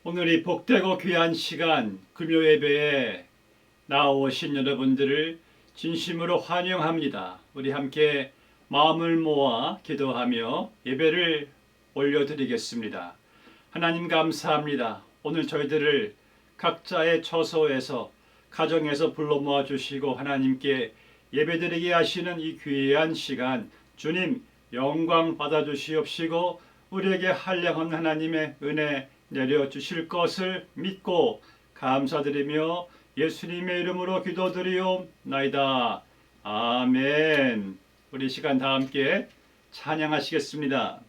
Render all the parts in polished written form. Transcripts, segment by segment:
오늘 이 복되고 귀한 시간 금요 예배에 나오신 여러분들을 진심으로 환영합니다. 우리 함께 마음을 모아 기도하며 예배를 올려드리겠습니다. 하나님 감사합니다. 오늘 저희들을 각자의 처소에서 가정에서 불러 모아 주시고 하나님께 예배드리게 하시는 이 귀한 시간 주님 영광 받아 주시옵시고 우리에게 한량한 하나님의 은혜 내려주실 것을 믿고 감사드리며 예수님의 이름으로 기도드리옵나이다. 아멘. 우리 시간 다 함께 찬양하시겠습니다.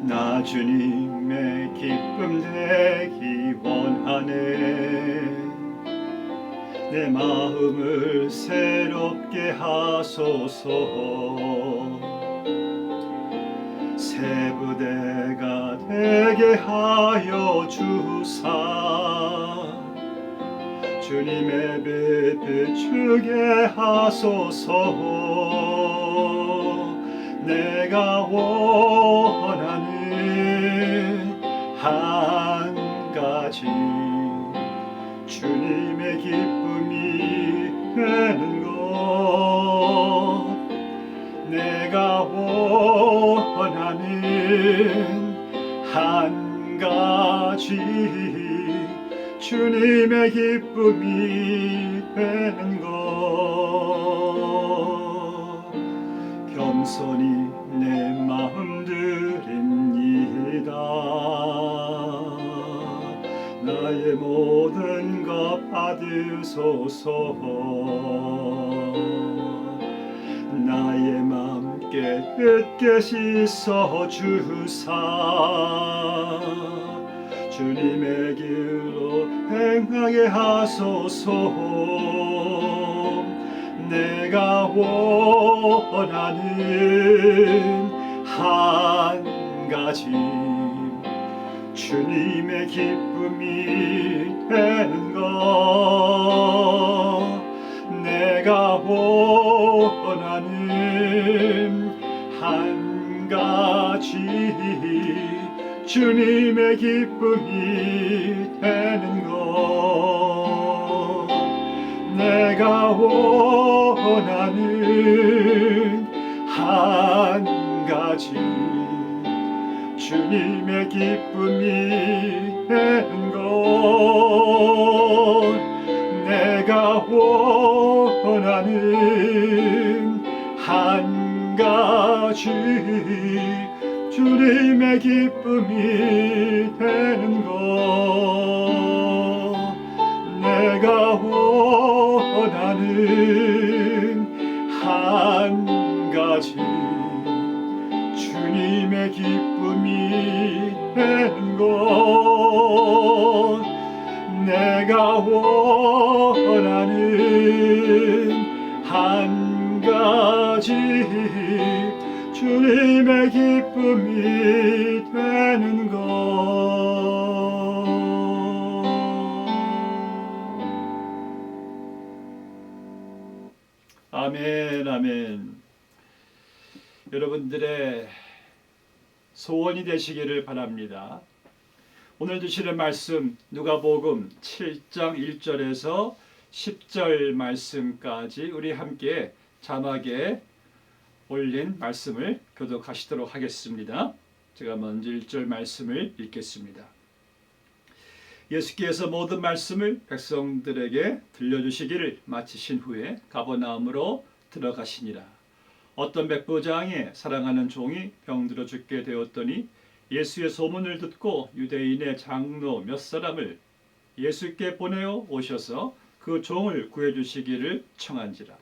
나 주님의 기쁨 되기 원하네. 내 마음을 새롭게 하소서. 새 부대가 되게 하여 주사 주님의 빛 비추게 하소서. 내가 원하는 한 가지 주님의 기쁨이 되는 것. 내가 원하는 한 가지 주님의 기쁨이 되는 것. 겸손히 내 마음 드립니다. 나의 모든 것 받으소서. 나의 맘 깨끗게 씻어 주사 주님의 길로 행하게 하소서. 내가 원하는 한 가지 주님의 기쁨이 되는 것. 내가 원하는 한 가지 주님의 기쁨이 되는 것. 내가 원하는 한 가지 주님의 기쁨이 되는 것. 내가 원하는 한 가지 주님의 기쁨이 되는 것. 내가 원하는 한 가지 주님의 기쁨이 되는 것. 내가 원하는 한 가지 주님의 기쁨이 되는 것. 아멘, 아멘. 여러분들의 소원이 되시기를 바랍니다. 오늘 주시는 말씀 누가복음 7장 1절에서 10절 말씀까지 우리 함께 자막에 올린 말씀을 교독하시도록 하겠습니다. 제가 먼저 1절 말씀을 읽겠습니다. 예수께서 모든 말씀을 백성들에게 들려주시기를 마치신 후에 가버나움으로 들어가시니라. 어떤 백부장의 사랑하는 종이 병들어 죽게 되었더니 예수의 소문을 듣고 유대인의 장로 몇 사람을 예수께 보내어 오셔서 그 종을 구해주시기를 청한지라.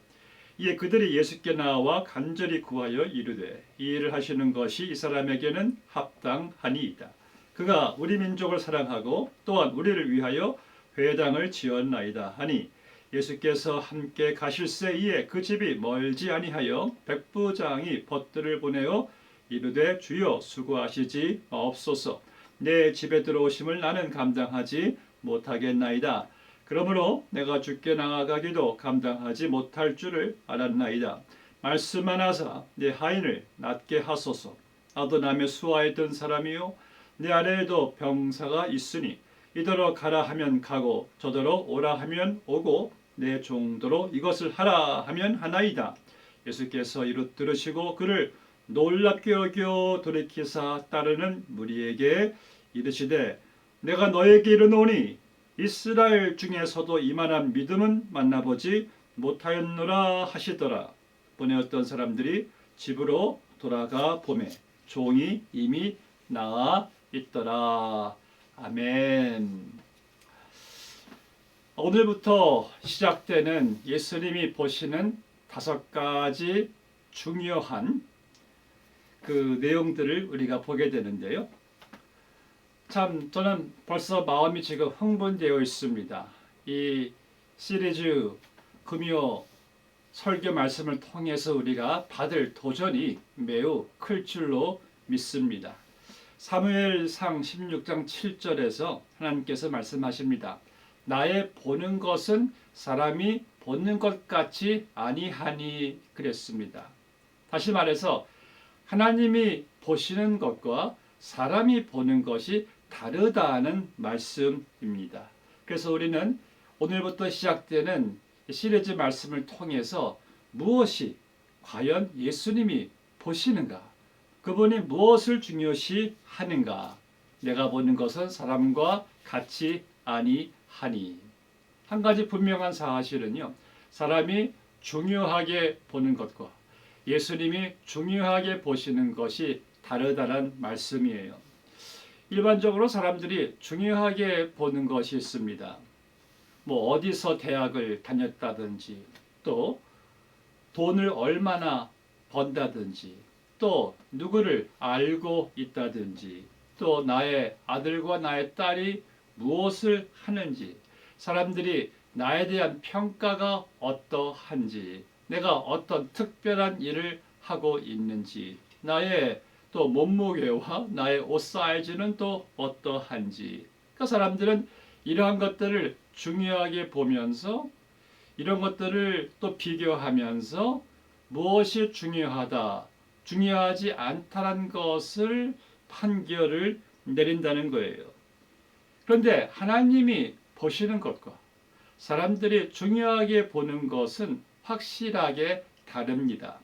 이에 그들이 예수께 나와 간절히 구하여 이르되 이 일을 하시는 것이 이 사람에게는 합당하니이다. 그가 우리 민족을 사랑하고 또한 우리를 위하여 회당을 지었나이다 하니 예수께서 함께 가실새이에 그 집이 멀지 아니하여 백부장이 벗들을 보내어 이르되 주여 수고하시지 마옵소서. 내 집에 들어오심을 나는 감당하지 못하겠나이다. 그러므로 내가 주께 나아가기도 감당하지 못할 줄을 알았나이다. 말씀만 하사 내 하인을 낫게 하소서. 나도 남의 수하에 든 사람이요 내 아래에도 병사가 있으니 이더러 가라 하면 가고 저더러 오라 하면 오고 내 종도로 이것을 하라 하면 하나이다. 예수께서 이루 들으시고 그를 놀랍게 여겨 돌이키사 따르는 무리에게 이르시되 내가 너에게 이르노니 이스라엘 중에서도 이만한 믿음은 만나보지 못하였노라 하시더라. 보내었던 사람들이 집으로 돌아가 보매 종이 이미 나아 있더라. 아멘. 오늘부터 시작되는 예수님이 보시는 5가지 중요한 그 내용들을 우리가 보게 되는데요. 참 저는 벌써 마음이 지금 흥분되어 있습니다. 이 시리즈 금요 설교 말씀을 통해서 우리가 받을 도전이 매우 클 줄로 믿습니다. 사무엘상 16장 7절에서 하나님께서 말씀하십니다. 나의 보는 것은 사람이 보는 것 같이 아니하니 그랬습니다. 다시 말해서 하나님이 보시는 것과 사람이 보는 것이 다르다는 말씀입니다. 그래서 우리는 오늘부터 시작되는 시리즈 말씀을 통해서 무엇이 과연 예수님이 보시는가? 그분이 무엇을 중요시 하는가? 내가 보는 것은 사람과 같이 아니하니. 한 가지 분명한 사실은요. 사람이 중요하게 보는 것과 예수님이 중요하게 보시는 것이 다르다는 말씀이에요. 일반적으로 사람들이 중요하게 보는 것이 있습니다. 뭐 어디서 대학을 다녔다든지 또 돈을 얼마나 번다든지 또 누구를 알고 있다든지 또 나의 아들과 나의 딸이 무엇을 하는지 사람들이 나에 대한 평가가 어떠한지 내가 어떤 특별한 일을 하고 있는지 나의 또 몸무게와 나의 옷 사이즈는 또 어떠한지 그러니까 사람들은 이러한 것들을 중요하게 보면서 이런 것들을 또 비교하면서 무엇이 중요하다 중요하지 않다는 것을 판결을 내린다는 거예요. 그런데 하나님이 보시는 것과 사람들이 중요하게 보는 것은 확실하게 다릅니다.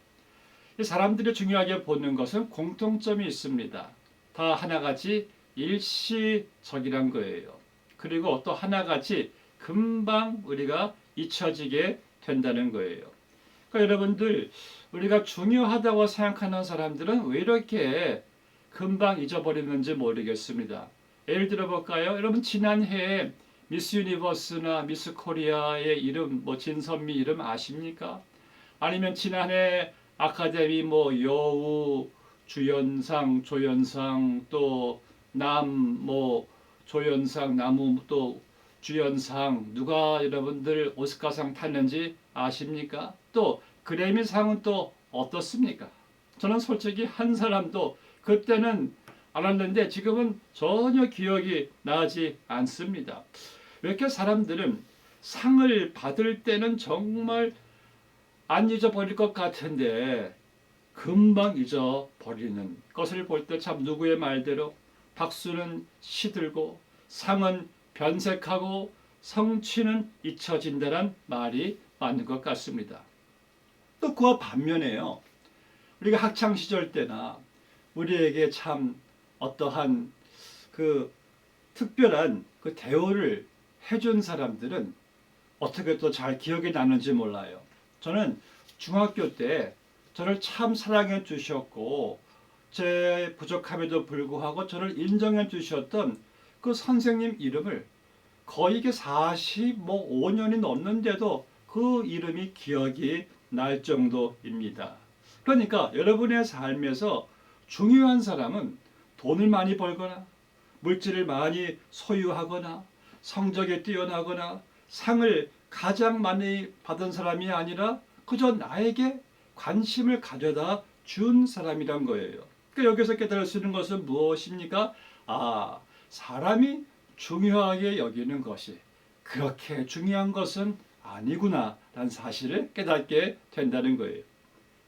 사람들이 중요하게 보는 것은 공통점이 있습니다. 다 하나같이 일시적이란 거예요. 그리고 또 하나같이 금방 우리가 잊혀지게 된다는 거예요. 그러니까 여러분들 우리가 중요하다고 생각하는 사람들은 왜 이렇게 금방 잊어버리는지 모르겠습니다. 예를 들어 볼까요? 여러분 지난해에 미스 유니버스나 미스 코리아의 이름 뭐 진선미 이름 아십니까? 아니면 지난해 아카데미 뭐 여우 주연상 조연상 또 남 뭐 조연상 나무 또 주연상 누가 여러분들 오스카상 탔는지 아십니까? 또 그래미상은 또 어떻습니까? 저는 솔직히 한 사람도 그때는 알았는데 지금은 전혀 기억이 나지 않습니다. 왜 이렇게 사람들은 상을 받을 때는 정말 안 잊어버릴 것 같은데 금방 잊어버리는 것을 볼 때 참 누구의 말대로 박수는 시들고 상은 변색하고 성취는 잊혀진다는 말이 맞는 것 같습니다. 또 그와 반면에요. 우리가 학창 시절 때나 우리에게 참 어떠한 그 특별한 그 대우를 해준 사람들은 어떻게 또 잘 기억이 나는지 몰라요. 저는 중학교 때 저를 참 사랑해 주셨고 제 부족함에도 불구하고 저를 인정해 주셨던 그 선생님 이름을 거의 이게 45년이 넘는데도 그 이름이 기억이 날 정도입니다. 그러니까 여러분의 삶에서 중요한 사람은 돈을 많이 벌거나 물질을 많이 소유하거나 성적에 뛰어나거나 상을 가장 많이 받은 사람이 아니라 그저 나에게 관심을 가져다 준 사람이란 거예요. 그러니까 여기서 깨달을 수 있는 것은 무엇입니까? 사람이 중요하게 여기는 것이 그렇게 중요한 것은 아니구나 라는 사실을 깨닫게 된다는 거예요.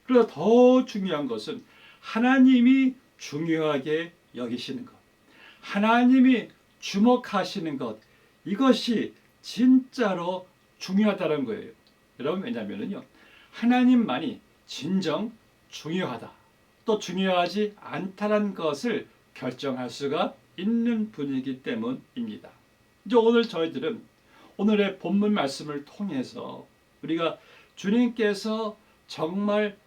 그러나 더 중요한 것은 하나님이 중요하게 여기시는 것, 하나님이 주목하시는 것, 이것이 진짜로 중요하다는 거예요. 여러분, 왜냐하면요, 하나님만이 진정 중요하다, 또 중요하지 않다는 것을 결정할 수가 있는 분이기 때문입니다. 이제 오늘 저희들은 오늘의 본문 말씀을 통해서 우리가 주님께서 정말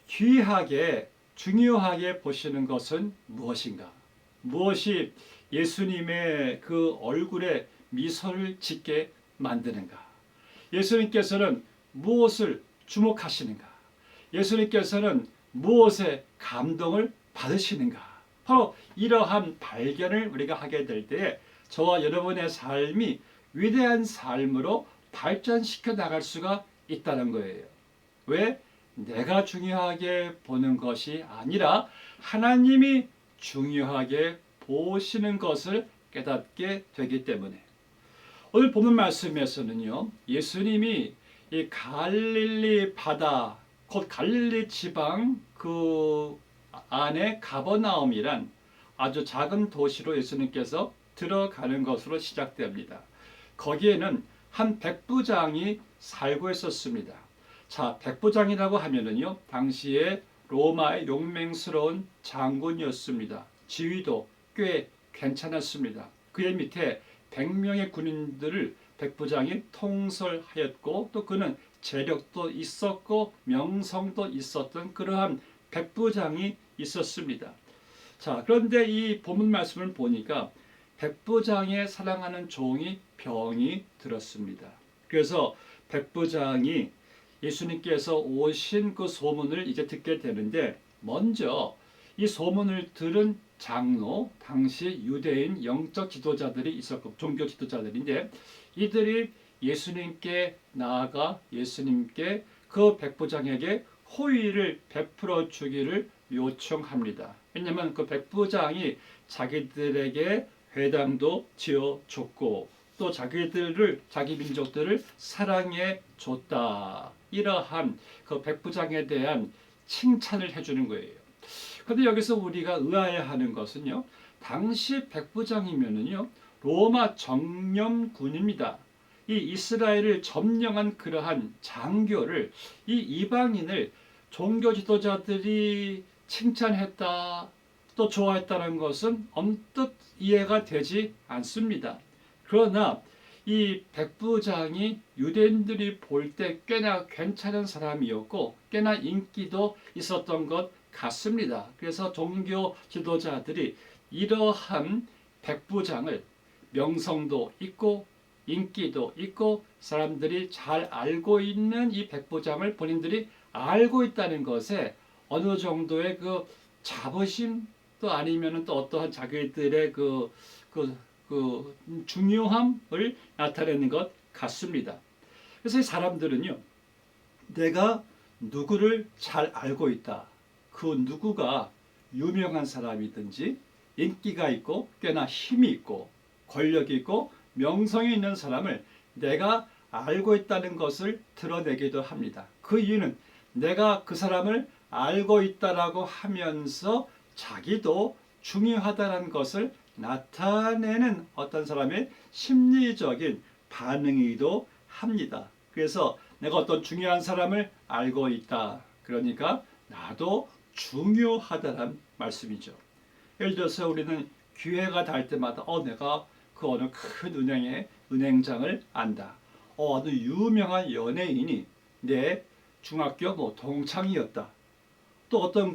귀하게 중요하게 보시는 것은 무엇인가? 무엇이 예수님의 그 얼굴에 미소를 짓게 만드는가? 예수님께서는 무엇을 주목하시는가? 예수님께서는 무엇에 감동을 받으시는가? 바로 이러한 발견을 우리가 하게 될 때에 저와 여러분의 삶이 위대한 삶으로 발전시켜 나갈 수가 있다는 거예요. 왜? 내가 중요하게 보는 것이 아니라 하나님이 중요하게 보시는 것을 깨닫게 되기 때문에 오늘 본문 말씀에서는요, 예수님이 이 갈릴리 바다, 곧 갈릴리 지방 그 안에 가버나움이란 아주 작은 도시로 예수님께서 들어가는 것으로 시작됩니다. 거기에는 한 백부장이 살고 있었습니다. 자, 백부장이라고 하면은요, 당시에 로마의 용맹스러운 장군이었습니다. 지위도 꽤 괜찮았습니다. 그의 밑에 100명의 군인들을 백부장이 통솔하였고 또 그는 재력도 있었고 명성도 있었던 그러한 백부장이 있었습니다. 자, 그런데 이 본문 말씀을 보니까 백부장의 사랑하는 종이 병이 들었습니다. 그래서 백부장이 예수님께서 오신 그 소문을 이제 듣게 되는데 먼저 이 소문을 들은 장로, 당시 유대인 영적 지도자들이 있었고 종교 지도자들인데 이들이 예수님께 나아가 예수님께 그 백부장에게 호의를 베풀어 주기를 요청합니다. 왜냐하면 그 백부장이 자기들에게 회당도 지어 줬고 또 자기 민족들을 사랑해 줬다. 이러한 그 백부장에 대한 칭찬을 해주는 거예요. 그런데 여기서 우리가 의아해야 하는 것은요, 당시 백부장이면은요 로마 정령군입니다. 이 이스라엘을 점령한 그러한 장교를 이 이방인을 종교 지도자들이 칭찬했다, 또 좋아했다는 것은 언뜻 이해가 되지 않습니다. 그러나 이 백부장이 유대인들이 볼 때 꽤나 괜찮은 사람이었고 꽤나 인기도 있었던 것 같습니다. 그래서 종교 지도자들이 이러한 백부장을 명성도 있고 인기도 있고 사람들이 잘 알고 있는 이 백부장을 본인들이 알고 있다는 것에 어느 정도의 그 자부심 또 아니면은 또 어떠한 자기들의 그 중요함을 나타내는 것 같습니다. 그래서 이 사람들은요, 내가 누구를 잘 알고 있다. 그 누구가 유명한 사람이든지 인기가 있고 꽤나 힘이 있고 권력이 있고 명성이 있는 사람을 내가 알고 있다는 것을 드러내기도 합니다. 그 이유는 내가 그 사람을 알고 있다라고 하면서 자기도 중요하다는 것을 나타내는 어떤 사람의 심리적인 반응이기도 합니다. 그래서 내가 어떤 중요한 사람을 알고 있다. 그러니까 나도 중요하다는 말씀이죠. 예를 들어서 우리는 기회가 닿을 때마다 내가 그 어느 큰 은행의 은행장을 안다. 어느 유명한 연예인이 내 중학교 동창이었다. 또 어떤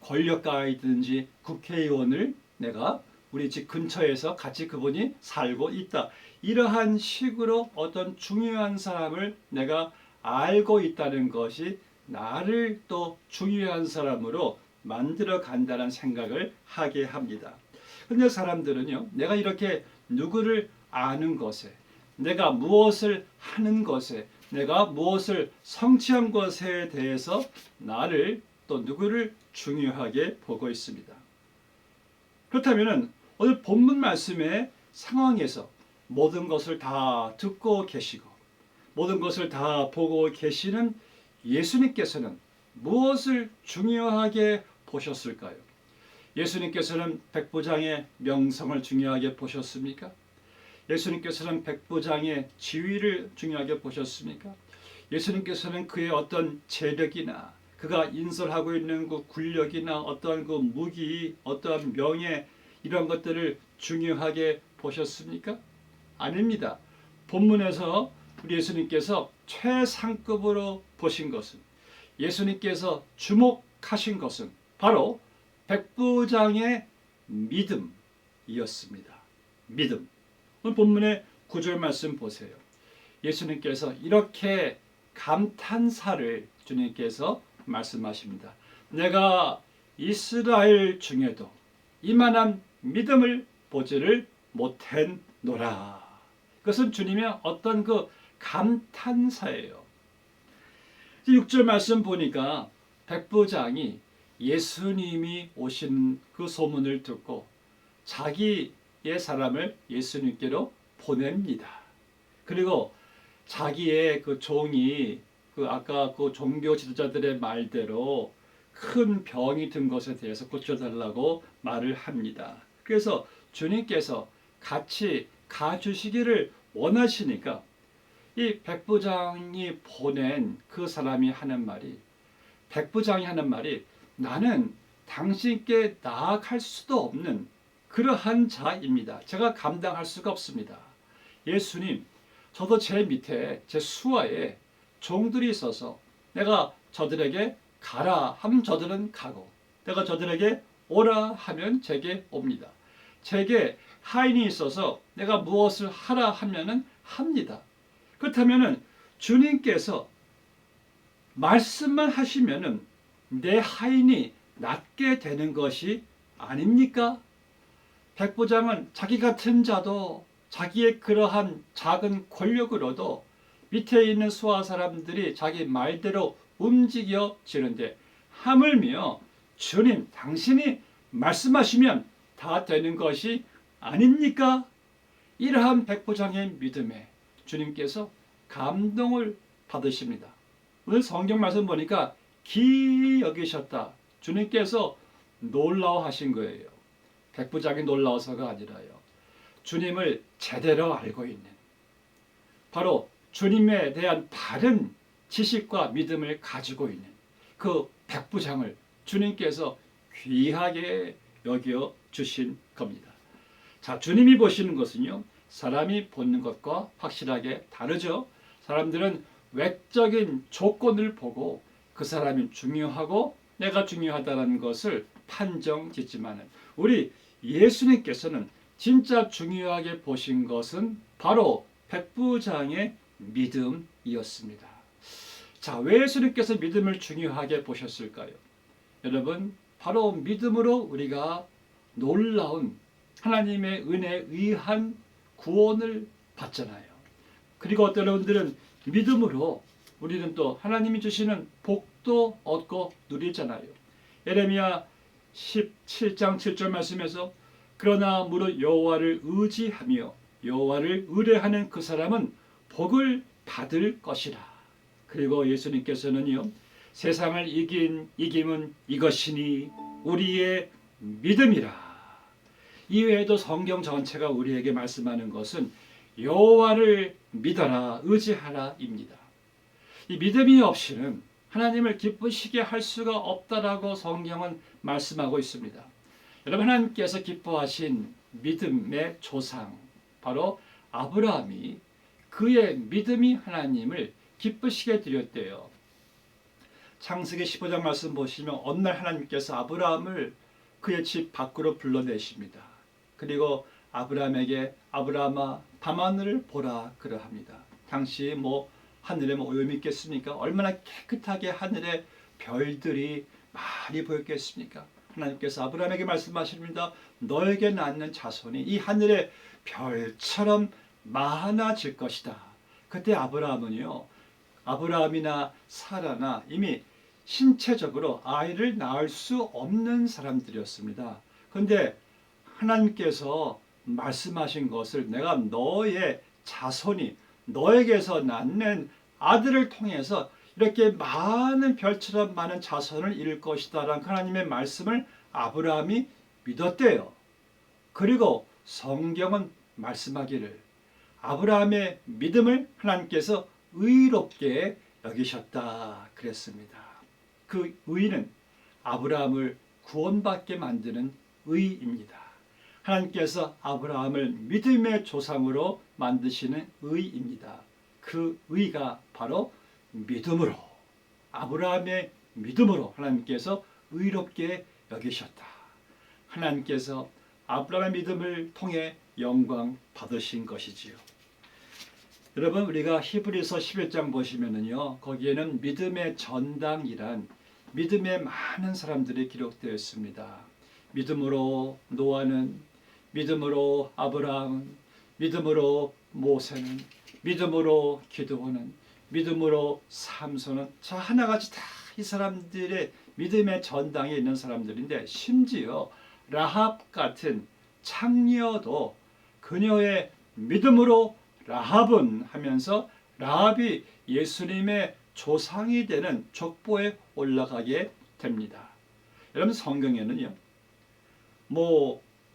권력가이든지 국회의원을 내가 우리 집 근처에서 같이 그분이 살고 있다. 이러한 식으로 어떤 중요한 사람을 내가 알고 있다는 것이 나를 또 중요한 사람으로 만들어 간다는 생각을 하게 합니다. 근데 사람들은요, 내가 이렇게 누구를 아는 것에, 내가 무엇을 하는 것에, 내가 무엇을 성취한 것에 대해서 나를 또 누구를 중요하게 보고 있습니다. 그렇다면 오늘 본문 말씀의 상황에서 모든 것을 다 듣고 계시고 모든 것을 다 보고 계시는 예수님께서는 무엇을 중요하게 보셨을까요? 예수님께서는 백부장의 명성을 중요하게 보셨습니까? 예수님께서는 백부장의 지위를 중요하게 보셨습니까? 예수님께서는 그의 어떤 재력이나 그가 인솔하고 있는 그 군력이나 어떠한 그 무기, 어떠한 명예 이런 것들을 중요하게 보셨습니까? 아닙니다. 본문에서 우리 예수님께서 최상급으로 보신 것은, 예수님께서 주목하신 것은 바로 백부장의 믿음이었습니다. 믿음. 오늘 본문의 9절 말씀 보세요. 예수님께서 이렇게 감탄사를 주님께서 말씀하십니다. 내가 이스라엘 중에도 이만한 믿음을 보지를 못했노라. 그것은 주님의 어떤 그 감탄사예요. 6절 말씀 보니까 백부장이 예수님이 오신 그 소문을 듣고 자기의 사람을 예수님께로 보냅니다. 그리고 자기의 그 종이 아까 그 종교 지도자들의 말대로 큰 병이 든 것에 대해서 고쳐달라고 말을 합니다. 그래서 주님께서 같이 가주시기를 원하시니까 이 백부장이 보낸 그 사람이 하는 말이, 백부장이 하는 말이, 나는 당신께 나아갈 수도 없는 그러한 자입니다. 제가 감당할 수가 없습니다. 예수님, 저도 제 밑에 제 수하에 종들이 있어서 내가 저들에게 가라 하면 저들은 가고, 내가 저들에게 오라 하면 제게 옵니다. 제게 하인이 있어서 내가 무엇을 하라 하면은 합니다. 그렇다면은 주님께서 말씀만 하시면은 내 하인이 낫게 되는 것이 아닙니까? 백부장은 자기 같은 자도 자기의 그러한 작은 권력으로도 밑에 있는 수하 사람들이 자기 말대로 움직여지는데, 하물며 주님 당신이 말씀하시면 다 되는 것이 아닙니까? 이러한 백부장의 믿음에 주님께서 감동을 받으십니다. 오늘 성경 말씀 보니까 기이 여기셨다. 주님께서 놀라워하신 거예요. 백부장이 놀라워서가 아니라요. 주님을 제대로 알고 있는, 바로 주님에 대한 바른 지식과 믿음을 가지고 있는 그 백부장을 주님께서 귀하게 여겨 주신 겁니다. 자, 주님이 보시는 것은요, 사람이 보는 것과 확실하게 다르죠. 사람들은 외적인 조건을 보고 그 사람이 중요하고 내가 중요하다는 것을 판정짓지만은, 우리 예수님께서는 진짜 중요하게 보신 것은 바로 백부장의 믿음이었습니다. 자, 왜 예수님께서 믿음을 중요하게 보셨을까요? 여러분, 바로 믿음으로 우리가 놀라운 하나님의 은혜에 의한 구원을 받잖아요. 그리고 어떤 여러분들은 믿음으로 우리는 또 하나님이 주시는 복도 얻고 누리잖아요. 예레미야 17장 7절 말씀에서 그러나 무릇 여호와를 의지하며 여호와를 의뢰하는 그 사람은 복을 받을 것이라. 그리고 예수님께서는요, 세상을 이긴 이김은 이것이니 우리의 믿음이라. 이외에도 성경 전체가 우리에게 말씀하는 것은 여호와를 믿어라, 의지하라입니다. 이 믿음이 없이는 하나님을 기쁘시게 할 수가 없다라고 성경은 말씀하고 있습니다. 여러분, 하나님께서 기뻐하신 믿음의 조상 바로 아브라함이 그의 믿음이 하나님을 기쁘시게 드렸대요. 창세기 15장 말씀 보시면 어느 날 하나님께서 아브라함을 그의 집 밖으로 불러내십니다. 그리고 아브라함에게 아브라함아 밤하늘을 보라 그러합니다. 당시 하늘에 오염이 있겠습니까? 얼마나 깨끗하게 하늘에 별들이 많이 보였겠습니까? 하나님께서 아브라함에게 말씀하십니다. 너에게 낳는 자손이 이 하늘의 별처럼 많아질 것이다. 그때 아브라함이나 사라나 이미 신체적으로 아이를 낳을 수 없는 사람들이었습니다. 그런데 하나님께서 말씀하신 것을 내가 너의 자손이 너에게서 낳는 아들을 통해서 이렇게 많은 별처럼 많은 자손을 이룰 것이다 라는 하나님의 말씀을 아브라함이 믿었대요. 그리고 성경은 말씀하기를 아브라함의 믿음을 하나님께서 의롭게 여기셨다 그랬습니다. 그 의는 아브라함을 구원받게 만드는 의입니다. 하나님께서 아브라함을 믿음의 조상으로 만드시는 의입니다. 그 의가 바로 믿음으로, 아브라함의 믿음으로 하나님께서 의롭게 여기셨다. 하나님께서 아브라함의 믿음을 통해 영광 받으신 것이지요. 여러분, 우리가 히브리서 11장 보시면은요, 거기에는 믿음의 전당이란 믿음의 많은 사람들이 기록되어 있습니다. 믿음으로 노아는, 믿음으로 아브라함은, 믿음으로 모세는, 믿음으로 기드온은, 믿음으로 삼손은, 자 하나같이 다 이 사람들의 믿음의 전당에 있는 사람들인데, 심지어 라합 같은 창녀도 그녀의 믿음으로 라합은 하면서 라합이 예수님의 조상이 되는 족보에 올라가게 됩니다. 여러분, 성경에는요,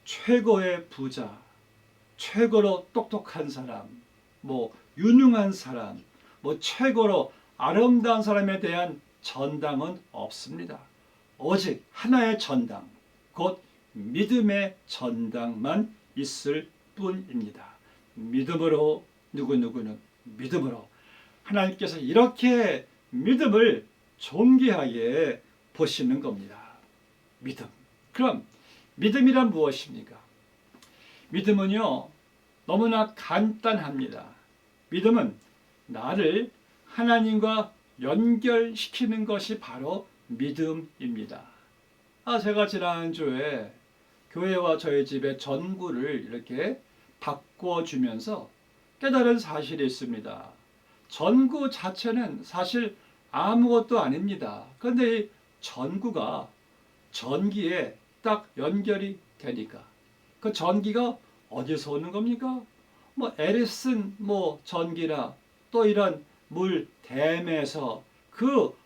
최고의 부자, 최고로 똑똑한 사람, 유능한 사람, 최고로 아름다운 사람에 대한 전당은 없습니다. 오직 하나의 전당, 곧 믿음의 전당만 있을 뿐입니다. 믿음으로, 누구누구는 믿음으로. 하나님께서 이렇게 믿음을 존귀하게 보시는 겁니다. 믿음. 그럼 믿음이란 무엇입니까? 믿음은요, 너무나 간단합니다. 믿음은 나를 하나님과 연결시키는 것이 바로 믿음입니다. 제가 지난주에 교회와 저희 집에 전구를 이렇게 바꿔주면서 깨달은 사실이 있습니다. 전구 자체는 사실 아무것도 아닙니다. 그런데 이 전구가 전기에 딱 연결이 되니까 그 전기가 어디서 오는 겁니까? 에디슨 전기라 또 이런 물댐에서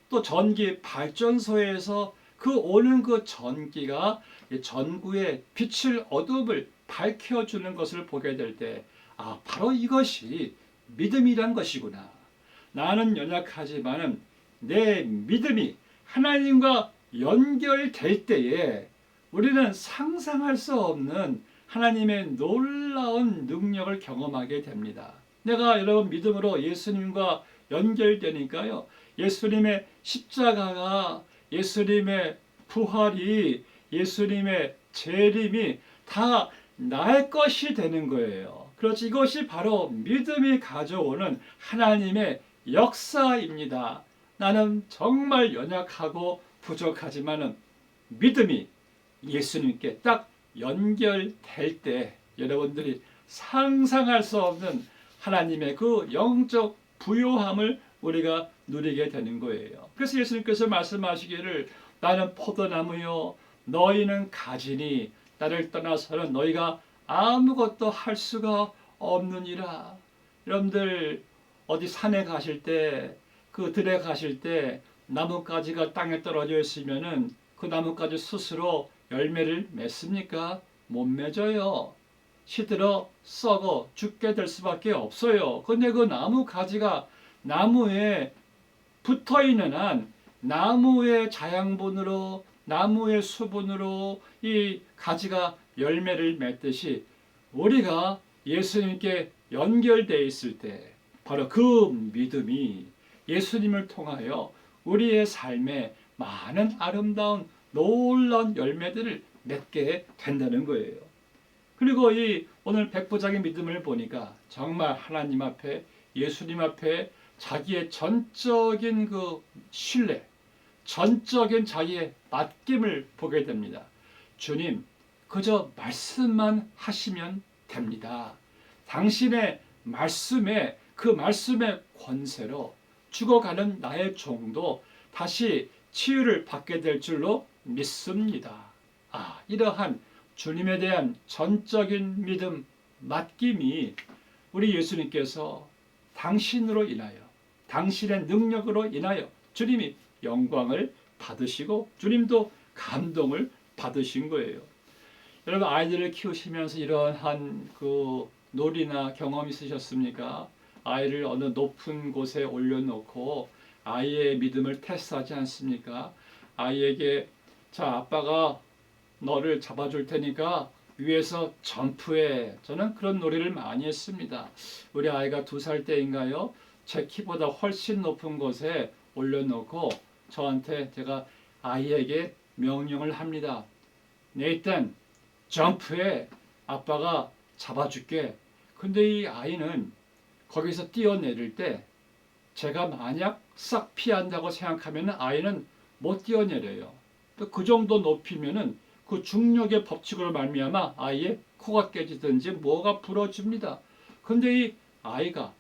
또 전기 발전소에서 오는 그 전기가 전구의 빛을 어둠을 밝혀주는 것을 보게 될 때 바로 이것이 믿음이란 것이구나. 나는 연약하지만은 내 믿음이 하나님과 연결될 때에 우리는 상상할 수 없는 하나님의 놀라운 능력을 경험하게 됩니다. 내가 여러분 믿음으로 예수님과 연결되니까요, 예수님의 십자가가, 예수님의 부활이, 예수님의 재림이 다 나의 것이 되는 거예요. 그렇지, 이것이 바로 믿음이 가져오는 하나님의 역사입니다. 나는 정말 연약하고 부족하지만은 믿음이 예수님께 딱 연결될 때 여러분들이 상상할 수 없는 하나님의 그 영적 부요함을 우리가 누리게 되는 거예요. 그래서 예수님께서 말씀하시기를 나는 포도나무요 너희는 가지니 나를 떠나서는 너희가 아무것도 할 수가 없느니라. 여러분들 어디 산에 가실 때, 그 들에 가실 때 나뭇가지가 땅에 떨어져 있으면은 그 나뭇가지 스스로 열매를 맺습니까? 못 맺어요. 시들어 썩어 죽게 될 수밖에 없어요. 근데 그 나뭇가지가 나무에 붙어 있는 한 나무의 자양분으로, 나무의 수분으로 이 가지가 열매를 맺듯이 우리가 예수님께 연결되어 있을 때 바로 그 믿음이 예수님을 통하여 우리의 삶에 많은 아름다운 놀라운 열매들을 맺게 된다는 거예요. 그리고 이 오늘 백부장의 믿음을 보니까 정말 하나님 앞에, 예수님 앞에 자기의 전적인 그 신뢰, 전적인 자기의 맡김을 보게 됩니다. 주님, 그저 말씀만 하시면 됩니다. 당신의 말씀에, 그 말씀의 권세로 죽어가는 나의 종도 다시 치유를 받게 될 줄로 믿습니다. 이러한 주님에 대한 전적인 믿음, 맡김이 우리 예수님께서 당신으로 인하여, 당신의 능력으로 인하여 주님이 영광을 받으시고 주님도 감동을 받으신 거예요. 여러분, 아이들을 키우시면서 이러한 그 놀이나 경험 있으셨습니까? 아이를 어느 높은 곳에 올려놓고 아이의 믿음을 테스트하지 않습니까? 아이에게 자, 아빠가 너를 잡아줄 테니까 위에서 점프해. 저는 그런 놀이를 많이 했습니다. 우리 아이가 2살 때인가요? 제 키보다 훨씬 높은 곳에 올려놓고 저한테 제가 아이에게 명령을 합니다. 네이탄, 점프해. 아빠가 잡아줄게. 근데 이 아이는 거기서 뛰어내릴 때 제가 만약 싹 피한다고 생각하면 아이는 못 뛰어내려요. 그 정도 높이면은 그 중력의 법칙으로 말미암아 아이의 코가 깨지든지 뭐가 부러집니다. 근데 이 아이가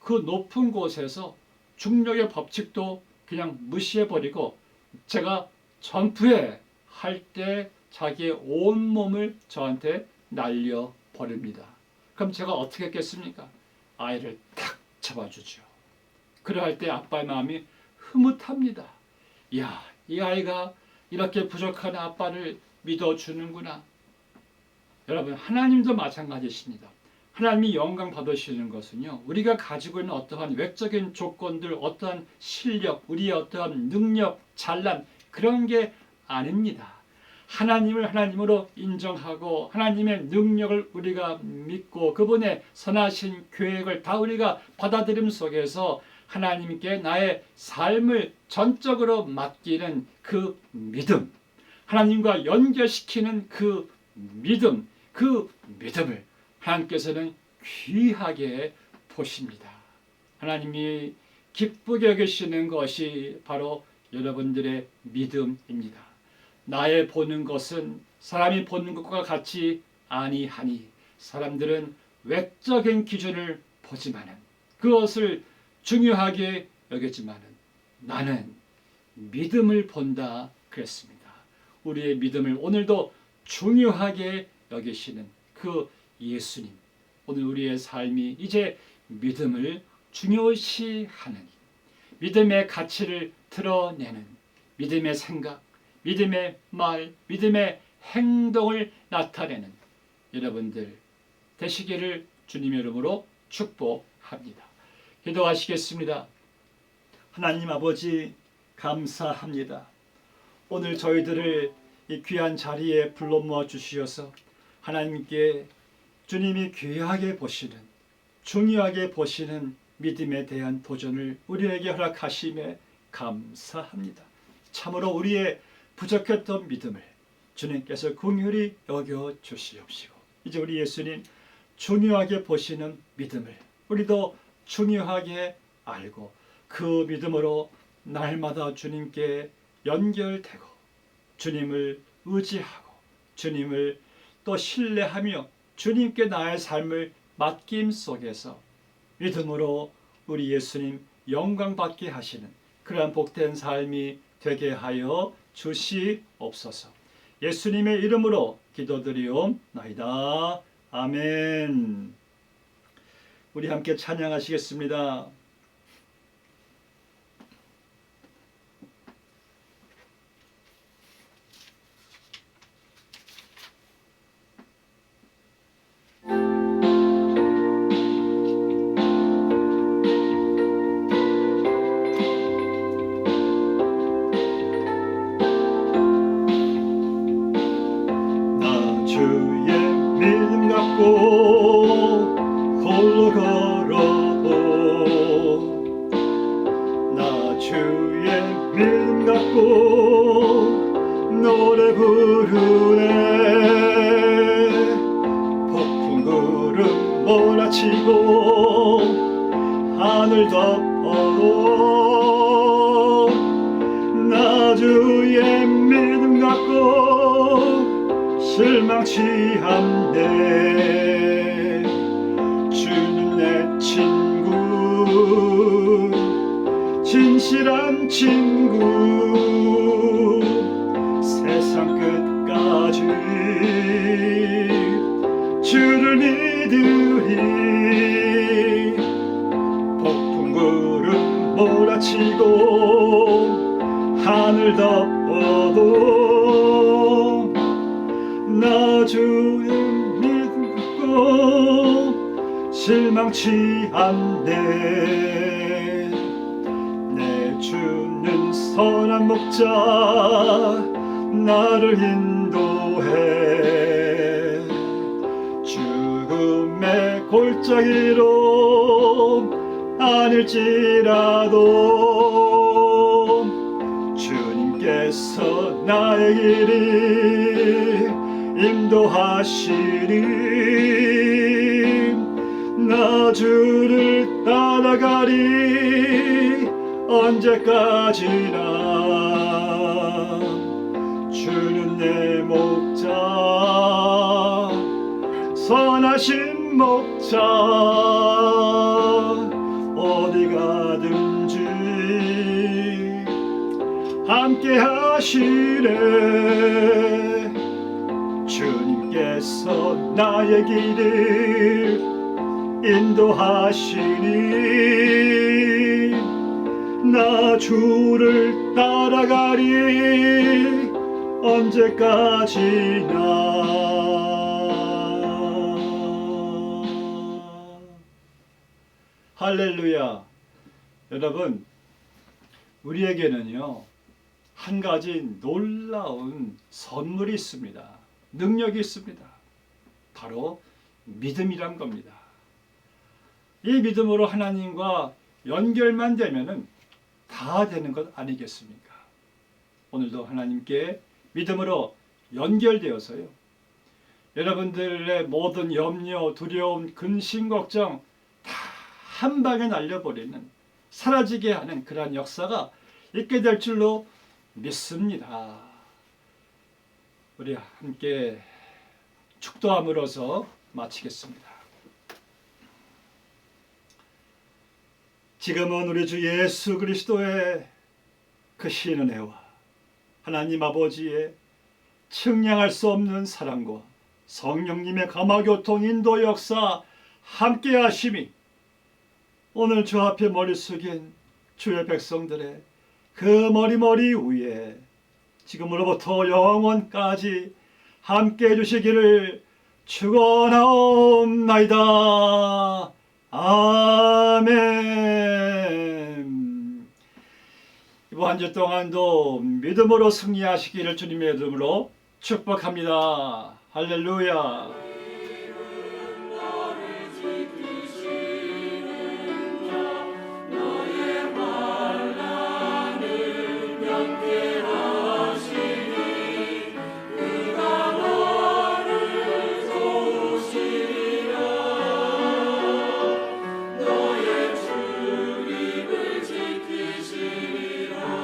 그 높은 곳에서 중력의 법칙도 그냥 무시해버리고 제가 점프해 할 때 자기의 온몸을 저한테 날려버립니다. 그럼 제가 어떻게 했겠습니까? 아이를 탁 잡아주죠. 그럴 때 아빠의 마음이 흐뭇합니다. 이야, 이 아이가 이렇게 부족한 아빠를 믿어주는구나. 여러분, 하나님도 마찬가지십니다. 하나님이 영광 받으시는 것은요, 우리가 가지고 있는 어떠한 외적인 조건들, 어떠한 실력, 우리의 어떠한 능력, 잘남, 그런 게 아닙니다. 하나님을 하나님으로 인정하고 하나님의 능력을 우리가 믿고 그분의 선하신 계획을 다 우리가 받아들임 속에서 하나님께 나의 삶을 전적으로 맡기는 그 믿음, 하나님과 연결시키는 그 믿음을 하나님께서는 귀하게 보십니다. 하나님이 기쁘게 여기시는 것이 바로 여러분들의 믿음입니다. 나의 보는 것은 사람이 보는 것과 같이 아니하니, 사람들은 외적인 기준을 보지만은 그것을 중요하게 여겼지만은 나는 믿음을 본다 그랬습니다. 우리의 믿음을 오늘도 중요하게 여기시는 그 예수님, 오늘 우리의 삶이 이제 믿음을 중요시하는, 믿음의 가치를 드러내는, 믿음의 생각, 믿음의 말, 믿음의 행동을 나타내는 여러분들 되시기를 주님의 이름으로 축복합니다. 기도하시겠습니다. 하나님 아버지, 감사합니다. 오늘 저희들을 이 귀한 자리에 불러 모아 주시어서 하나님께 주님이 귀하게 보시는, 중요하게 보시는 믿음에 대한 도전을 우리에게 허락하심에 감사합니다. 참으로 우리의 부족했던 믿음을 주님께서 긍휼히 여겨 주시옵시고, 이제 우리 예수님 중요하게 보시는 믿음을 우리도 중요하게 알고 그 믿음으로 날마다 주님께 연결되고 주님을 의지하고 주님을 또 신뢰하며 주님께 나의 삶을 맡김 속에서 믿음으로 우리 예수님 영광 받게 하시는 그러한 복된 삶이 되게 하여 주시옵소서. 예수님의 이름으로 기도드리옵나이다. 아멘. 우리 함께 찬양하시겠습니다. 나 주의 노래 부르네. 폭풍 구름 몰아치고 하늘 덮어도 나 주의 믿음 갖고 실망치 않네. 주는 내 친구, 진실한 친구, 세상 끝까지 주를 믿으리. 폭풍 구름 몰아치고 하늘 덮어도 나 주의 믿음 갖고 실망치 않네. 내 주는 선한 목자 나를 인도해. 죽음의 골짜기로 아닐지라도 주님께서 나의 길이 인도하시리. 나 주를 따라가리 언제까지나. 주는 내 목자, 선하신 목자, 어디 가든지 함께 하시네. 주님께서 나의 길을 인도하시니 나 주를 따라가리 언제까지나. 할렐루야. 여러분, 우리에게는요 한 가지 놀라운 선물이 있습니다. 능력이 있습니다. 바로 믿음이란 겁니다. 이 믿음으로 하나님과 연결만 되면은 다 되는 것 아니겠습니까? 오늘도 하나님께 믿음으로 연결되어서요, 여러분들의 모든 염려, 두려움, 근심, 걱정 다 한 방에 날려버리는, 사라지게 하는 그러한 역사가 있게 될 줄로 믿습니다. 우리 함께 축도함으로써 마치겠습니다. 지금은 우리 주 예수 그리스도의 그 신 은혜와 하나님 아버지의 측량할 수 없는 사랑과 성령님의 감화교통 인도 역사 함께 하심이 오늘 주 앞에 머리 숙인 주의 백성들의 그 머리 위에 지금으로부터 영원까지 함께 해주시기를 축원하옵나이다. 아멘. 이번 한 주 동안도 믿음으로 승리하시기를 주님의 이름으로 축복합니다. 할렐루야.